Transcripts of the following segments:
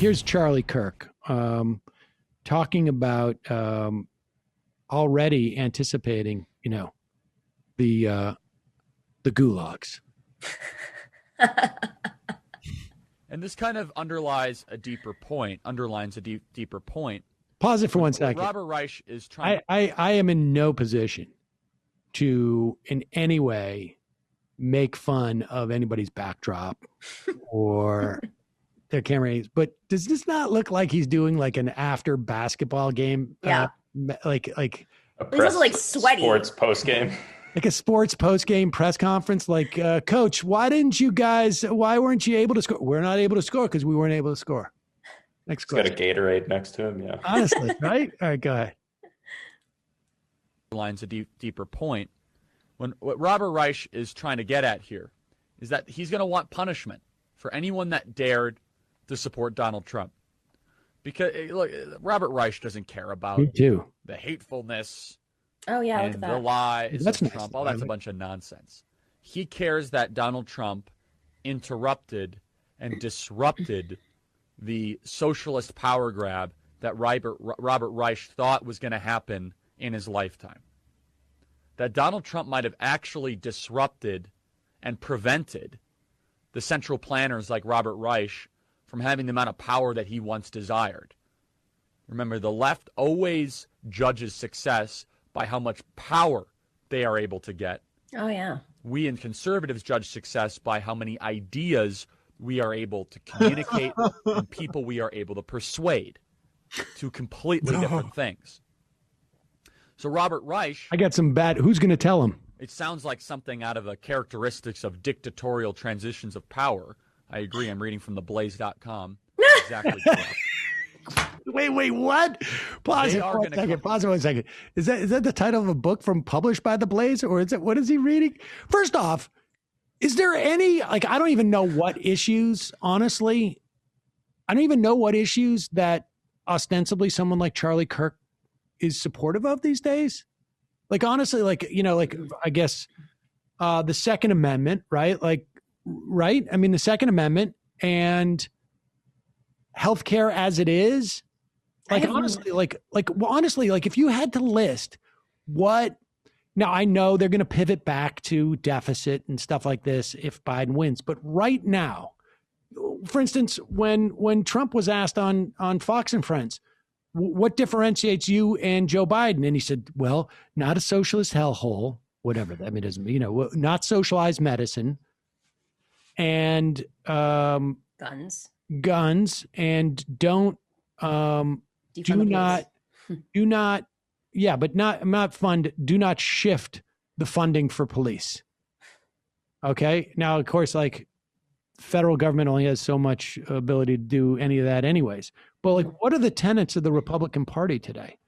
here's Charlie Kirk talking about already anticipating, the gulags. And this kind of underlines a deeper point. Pause it for 1 second. Robert Reich is trying. I am in no position to in any way make fun of anybody's backdrop or their camera. But does this not look like he's doing like an after basketball game? Yeah. Like he's also like sweaty. Sports post game. Like a sports post-game press conference, like, Coach, why weren't you able to score? We're not able to score because we weren't able to score. Next question. He's got a Gatorade next to him, yeah. Honestly, right? All right, go ahead. Lines a deeper point. What Robert Reich is trying to get at here is that he's going to want punishment for anyone that dared to support Donald Trump. Because, look, Robert Reich doesn't care about the hatefulness. Oh, yeah, and look at that. the lies That's of Trump. All that's a bunch of nonsense. He cares that Donald Trump interrupted and disrupted the socialist power grab that Robert Reich thought was going to happen in his lifetime. That Donald Trump might have actually disrupted and prevented the central planners like Robert Reich from having the amount of power that he once desired. Remember, the left always judges success by how much power they are able to get. Oh, yeah. We in conservatives judge success by how many ideas we are able to communicate and people we are able to persuade. Two completely different things. So Robert Reich... I got some bad... Who's going to tell him? It sounds like something out of the characteristics of dictatorial transitions of power. I agree. I'm reading from theblaze.com. Exactly correct. Wait, what? Pause it 1 second. Is that the title of a book published by The Blaze, or what is he reading? First off, is there any, I don't even know what issues, honestly. I don't even know what issues that ostensibly someone like Charlie Kirk is supportive of these days. Honestly, I guess the Second Amendment, right? Right? I mean, the Second Amendment and healthcare as it is. Honestly, if you had to list what, now I know they're going to pivot back to deficit and stuff like this if Biden wins, but right now, for instance, when Trump was asked on Fox and Friends, what differentiates you and Joe Biden? And he said, well, not a socialist hellhole, whatever that means, not socialized medicine and guns, and do not shift the funding for police. Okay. Now, of course, federal government only has so much ability to do any of that anyways. But what are the tenets of the Republican Party today?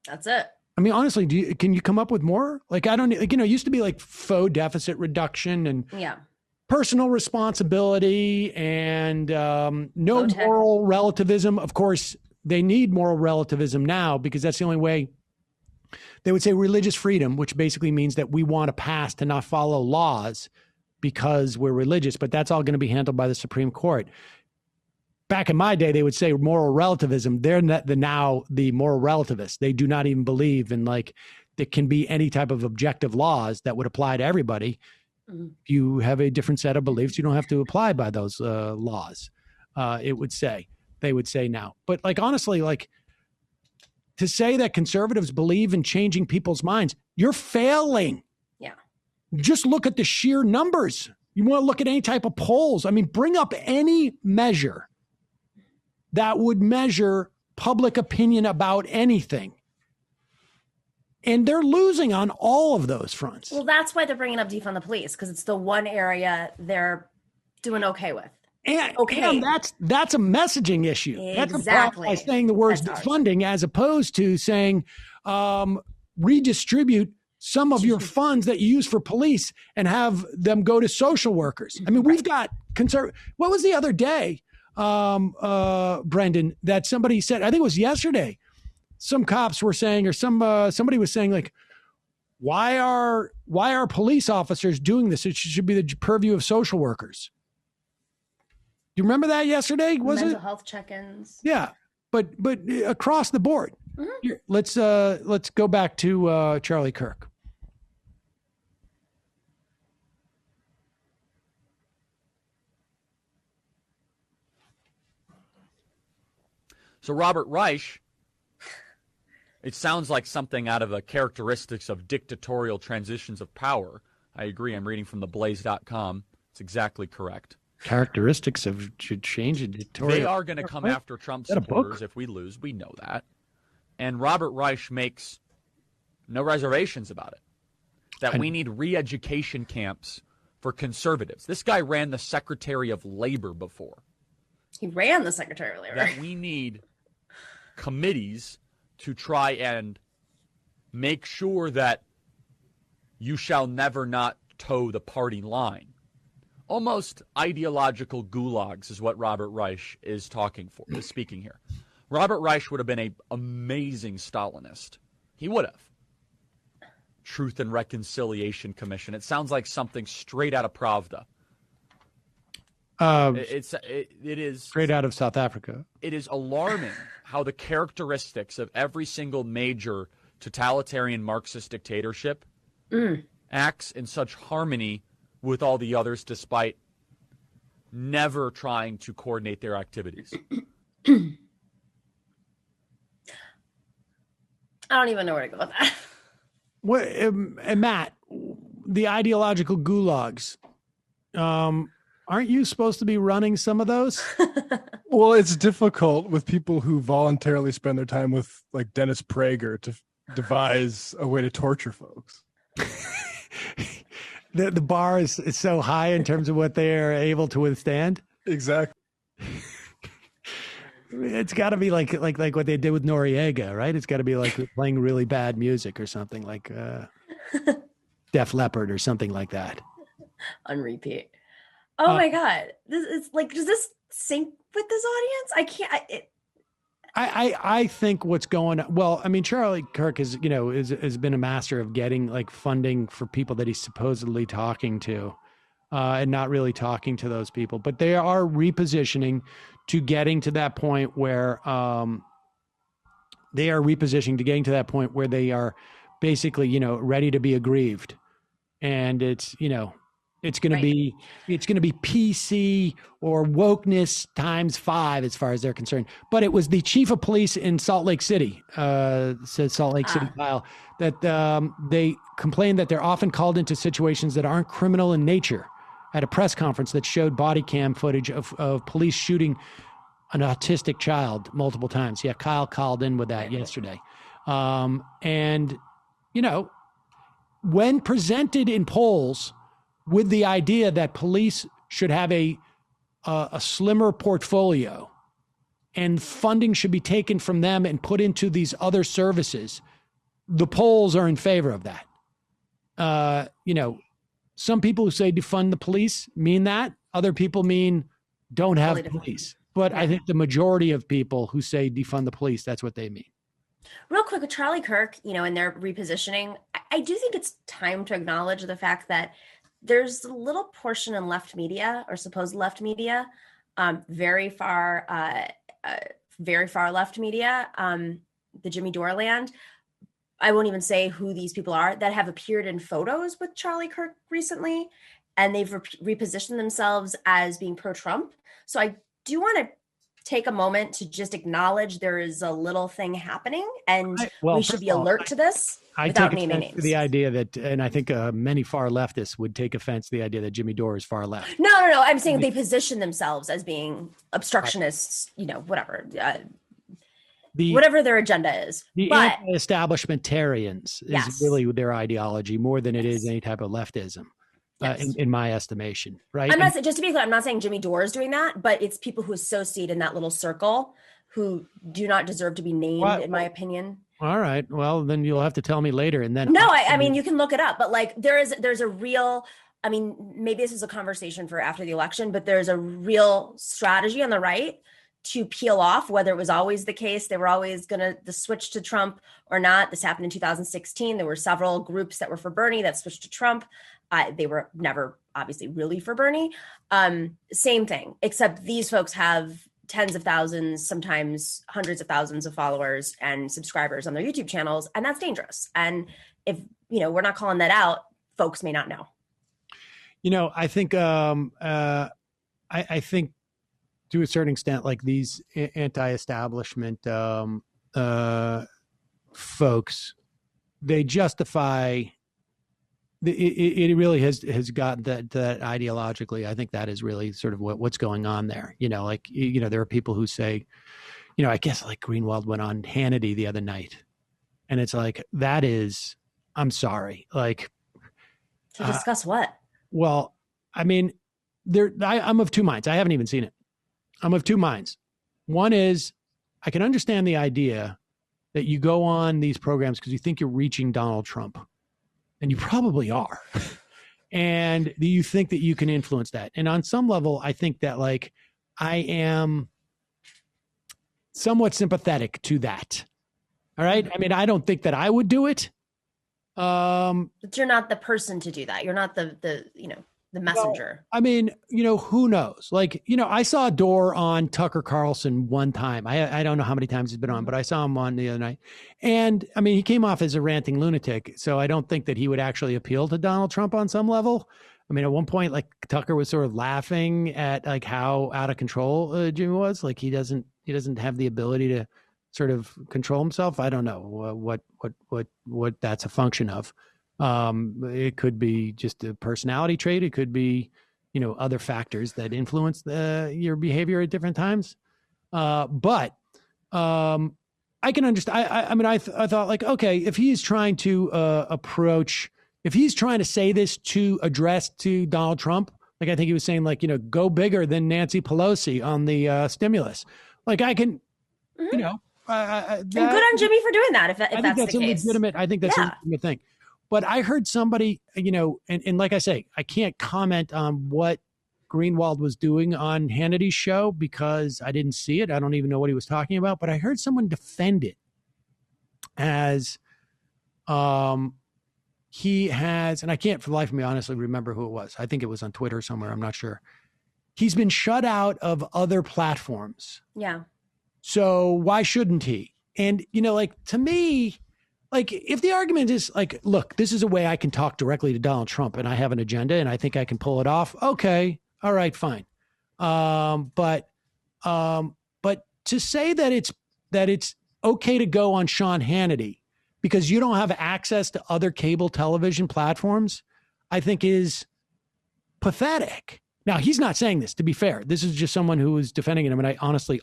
That's it. I mean, honestly, can you come up with more? It used to be faux deficit reduction and personal responsibility and no moral relativism. Of course, they need moral relativism now because that's the only way. They would say religious freedom, which basically means that we want to pass to not follow laws because we're religious, but that's all going to be handled by the Supreme Court. Back in my day, they would say moral relativism. They're now the moral relativists. They do not even believe in there can be any type of objective laws that would apply to everybody. If you have a different set of beliefs, you don't have to apply by those laws. They would say now, but honestly, to say that conservatives believe in changing people's minds, you're failing. Yeah. Just look at the sheer numbers. You want to look at any type of polls. I mean, bring up any measure that would measure public opinion about anything. And they're losing on all of those fronts. Well, that's why they're bringing up defund the police, because it's the one area they're doing okay with. And that's a messaging issue. Exactly. That's by saying the words defunding as opposed to saying redistribute some of your funds that you use for police and have them go to social workers. I mean, we've got what was the other day, Brendan, that somebody said, I think it was yesterday, some cops were saying, or somebody was saying, why are police officers doing this? It should be the purview of social workers. you remember that yesterday? Was mental it? health check-ins? Yeah, but across the board. Mm-hmm. Here, let's go back to Charlie Kirk. So Robert Reich, it sounds like something out of the characteristics of dictatorial transitions of power. I agree. I'm reading from theblaze.com. It's exactly correct. Characteristics of should change in dictatorial. They are going to come after Trump supporters if we lose. We know that. And Robert Reich makes no reservations about it, that we need re-education camps for conservatives. This guy ran the Secretary of Labor before. He ran the Secretary of Labor. That we need committees to try and make sure that you shall never not toe the party line. Almost ideological gulags is what Robert Reich is speaking here. Robert Reich would have been an amazing Stalinist. He would have. Truth and Reconciliation Commission. It sounds like something straight out of Pravda. It is straight out of South Africa. It is alarming how the characteristics of every single major totalitarian Marxist dictatorship acts in such harmony with all the others, despite never trying to coordinate their activities. I don't even know where to go with that. What, and Matt, the ideological gulags, aren't you supposed to be running some of those? Well, it's difficult with people who voluntarily spend their time with like Dennis Prager to devise a way to torture folks. The bar is so high in terms of what they are able to withstand. Exactly. It's got to be like what they did with Noriega, right? It's got to be like playing really bad music or something like Def Leppard or something like that. On repeat. Oh my God. This is like, does this sync with this audience? I can't. I think what's going on. Well, I mean, Charlie Kirk has been a master of getting like funding for people that he's supposedly talking to, and not really talking to those people. But they are repositioning to getting to that point where they are basically, ready to be aggrieved. And it's going to be PC or wokeness times 5 as far as they're concerned. But it was the chief of police in Salt Lake City, said Salt Lake City Kyle, that they complained that they're often called into situations that aren't criminal in nature. At a press conference that showed body cam footage of police shooting an autistic child multiple times. Yeah, Kyle called in with that yesterday. And, when presented in polls with the idea that police should have a slimmer portfolio and funding should be taken from them and put into these other services, the polls are in favor of that. Some people who say defund the police mean that. Other people mean don't have police. But I think the majority of people who say defund the police, that's what they mean. Real quick with Charlie Kirk, and their repositioning, I do think it's time to acknowledge the fact that there's a little portion in left media or supposed left media, very far left media, the Jimmy Dore land. I won't even say who these people are that have appeared in photos with Charlie Kirk recently, and they've repositioned themselves as being pro-Trump. So I do want to take a moment to just acknowledge there is a little thing happening, and we should be alert to this without naming names. The idea that, and I think many far leftists would take offense to the idea that Jimmy Dore is far left. No. I'm saying they position themselves as being obstructionists, whatever. Whatever their agenda is. The anti-establishmentarians is really their ideology more than it is any type of leftism, in my estimation. Right. I'm not saying, just to be clear, I'm not saying Jimmy Dore is doing that, but it's people who associate in that little circle who do not deserve to be named, in my opinion. All right. Well, then you'll have to tell me later. And then no, I mean, you can look it up, but like there's a real, I mean, maybe this is a conversation for after the election, but there's a real strategy on the right to peel off, whether it was always the case, they were always going to switch to Trump or not. This happened in 2016. There were several groups that were for Bernie that switched to Trump. They were never obviously really for Bernie. Same thing, except these folks have tens of thousands, sometimes hundreds of thousands of followers and subscribers on their YouTube channels, and that's dangerous. And if we're not calling that out, folks may not know. I think I think to a certain extent, like these anti-establishment folks, they justify. It really has gotten that ideologically. I think that is really sort of what's going on there. There are people who say, I guess like Greenwald went on Hannity the other night, and it's like, that is, I'm sorry, like to discuss what? Well, I mean, I'm of two minds. I haven't even seen it. I'm of two minds. One is, I can understand the idea that you go on these programs because you think you're reaching Donald Trump, and you probably are. And you think that you can influence that. And on some level, I think that like I am somewhat sympathetic to that. All right. I mean, I don't think that I would do it. But you're not the person to do that. You're not the messenger. Well, I mean, who knows? Like, I saw Dore on Tucker Carlson one time. I don't know how many times he's been on, but I saw him on the other night. And I mean, he came off as a ranting lunatic. So I don't think that he would actually appeal to Donald Trump on some level. I mean, at one point, like Tucker was sort of laughing at like how out of control Jimmy was. Like he doesn't have the ability to sort of control himself. I don't know what that's a function of. It could be just a personality trait. It could be, other factors that influence your behavior at different times. But I can understand. I thought like, okay, if he's trying to if he's trying to say this to address to Donald Trump, like I think he was saying like, go bigger than Nancy Pelosi on the stimulus. Like I can, and good on Jimmy for doing that. If that's the case, legitimate. I think that's a legitimate thing. But I heard somebody, and like I say, I can't comment on what Greenwald was doing on Hannity's show because I didn't see it. I don't even know what he was talking about. But I heard someone defend it as he has, and I can't for the life of me honestly remember who it was. I think it was on Twitter somewhere. I'm not sure. He's been shut out of other platforms. Yeah. So why shouldn't he? And, like to me, like if the argument is like, look, this is a way I can talk directly to Donald Trump and I have an agenda and I think I can pull it off. Okay. All right, fine. But to say that it's okay to go on Sean Hannity because you don't have access to other cable television platforms, I think is pathetic. Now, he's not saying this, to be fair. This is just someone who was defending him. And I honestly,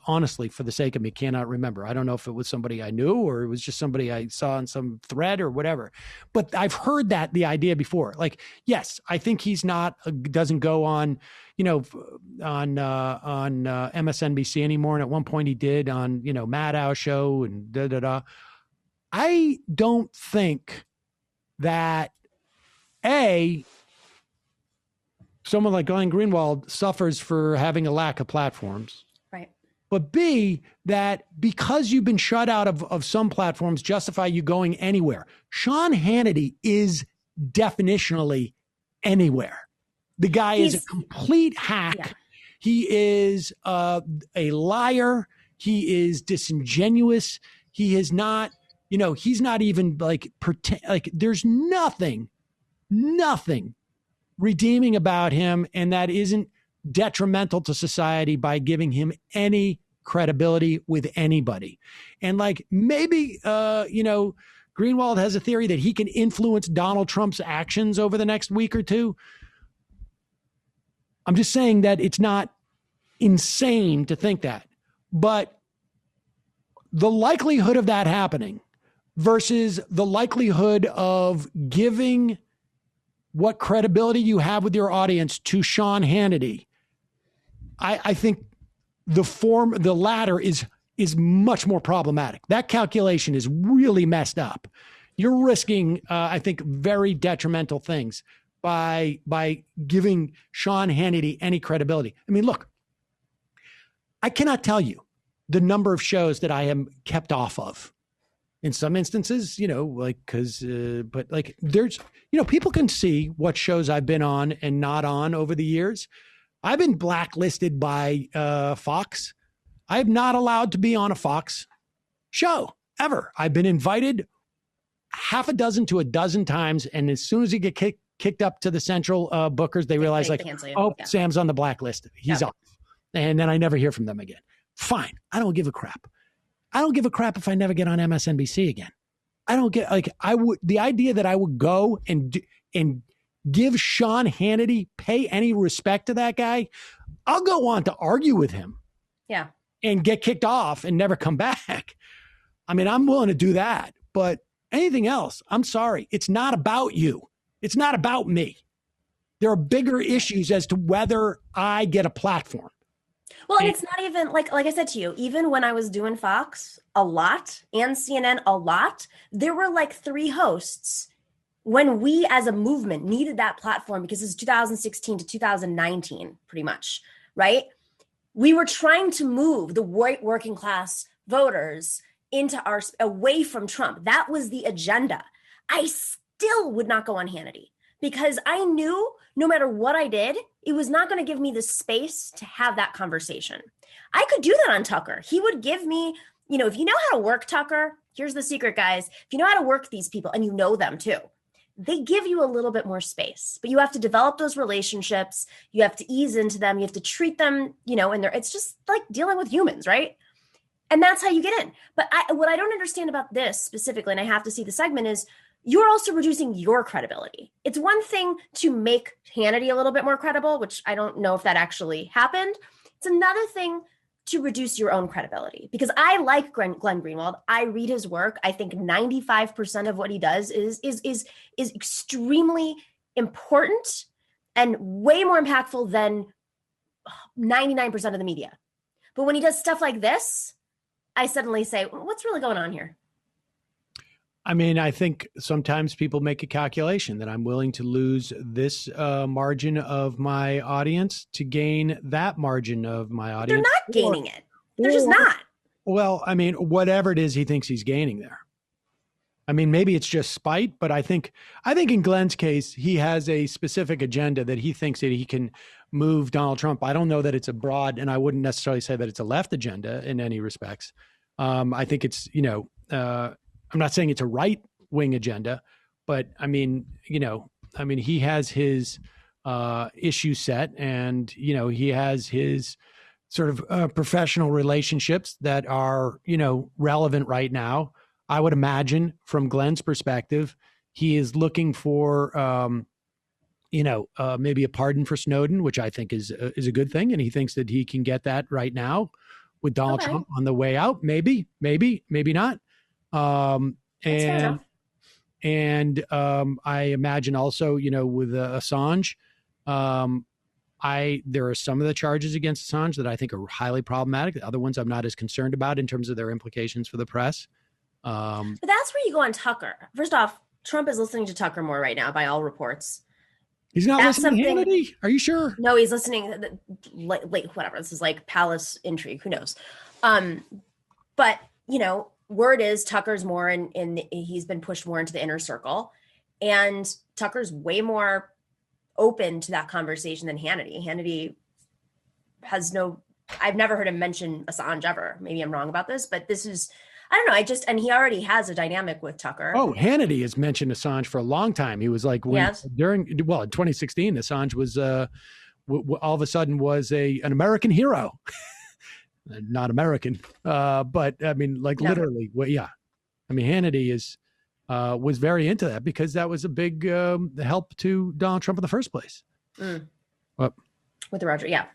for the sake of me, cannot remember. I don't know if it was somebody I knew or it was just somebody I saw in some thread or whatever. But I've heard the idea before. Like, yes, I think he's doesn't go on, on MSNBC anymore. And at one point he did on, Maddow show and da-da-da. I don't think that, someone like Glenn Greenwald suffers for having a lack of platforms. Right. But B, that because you've been shut out of some platforms justify you going anywhere. Sean Hannity is definitionally anywhere. The guy is a complete hack. Yeah. He is a liar. He is disingenuous. He is not, he's not even like there's nothing redeeming about him, and that isn't detrimental to society by giving him any credibility with anybody. And like maybe Greenwald has a theory that he can influence Donald Trump's actions over the next week or two. I'm just saying that it's not insane to think that, but the likelihood of that happening versus the likelihood of giving what credibility you have with your audience to Sean Hannity, I think the latter is much more problematic. That calculation is really messed up. You're risking, I think, very detrimental things by giving Sean Hannity any credibility. I mean, look, I cannot tell you the number of shows that I am kept off of in some instances, like, but like there's, people can see what shows I've been on and not on over the years. I've been blacklisted by Fox. I'm not allowed to be on a Fox show ever. I've been invited half a dozen to a dozen times. And as soon as you get kicked up to the central bookers, they realize Sam's on the blacklist. He's off. And then I never hear from them again. Fine. I don't give a crap. I don't give a crap if I never get on MSNBC again. I don't get the idea that I would go and give Sean Hannity, pay any respect to that guy. I'll go on to argue with him. Yeah. And get kicked off and never come back. I mean, I'm willing to do that, but anything else, I'm sorry. It's not about you. It's not about me. There are bigger issues as to whether I get a platform. Well, and it's not even like I said to you, even when I was doing Fox a lot and CNN a lot, there were like 3 hosts when we as a movement needed that platform, because it's 2016 to 2019, pretty much, right? We were trying to move the white working class voters away from Trump. That was the agenda. I still would not go on Hannity because I knew no matter what I did, it was not going to give me the space to have that conversation. I could do that on Tucker. He would give me, if you know how to work Tucker, here's the secret, guys. If you know how to work these people, and you know them too, they give you a little bit more space, but you have to develop those relationships. You have to ease into them. You have to treat them, and it's just like dealing with humans, right? And that's how you get in. But what I don't understand about this specifically, and I have to see the segment, is you're also reducing your credibility. It's one thing to make Hannity a little bit more credible, which I don't know if that actually happened. It's another thing to reduce your own credibility, because I like Glenn Greenwald. I read his work. I think 95% of what he does is extremely important and way more impactful than 99% of the media. But when he does stuff like this, I suddenly say, what's really going on here? I mean, I think sometimes people make a calculation that I'm willing to lose this margin of my audience to gain that margin of my audience. They're not gaining it. They're just not. Well, I mean, whatever it is he thinks he's gaining there. I mean, maybe it's just spite, but I think in Glenn's case, he has a specific agenda that he thinks that he can move Donald Trump. I don't know that it's a broad, and I wouldn't necessarily say that it's a left agenda in any respects. I think it's, I'm not saying it's a right-wing agenda, but I mean, he has his issue set, and, he has his sort of professional relationships that are, relevant right now. I would imagine from Glenn's perspective, he is looking for, maybe a pardon for Snowden, which I think is a good thing. And he thinks that he can get that right now with Donald Trump on the way out. Maybe not. I imagine also, with Assange, there are some of the charges against Assange that I think are highly problematic. The other ones I'm not as concerned about in terms of their implications for the press. But that's where you go on Tucker. First off, Trump is listening to Tucker more right now, by all reports. He's not listening to Hannity? Are you sure? No, he's listening. Whatever. This is like palace intrigue. Who knows? But word is Tucker's more in he's been pushed more into the inner circle, and Tucker's way more open to that conversation than Hannity. Hannity has I've never heard him mention Assange ever. Maybe I'm wrong about this, but this is, I don't know. and he already has a dynamic with Tucker. Oh, Hannity has mentioned Assange for a long time. He was like, in 2016, Assange was, all of a sudden was an American hero. Not American, but I mean, literally, yeah. I mean, Hannity was very into that because that was a big help to Donald Trump in the first place. With the Roger, yeah.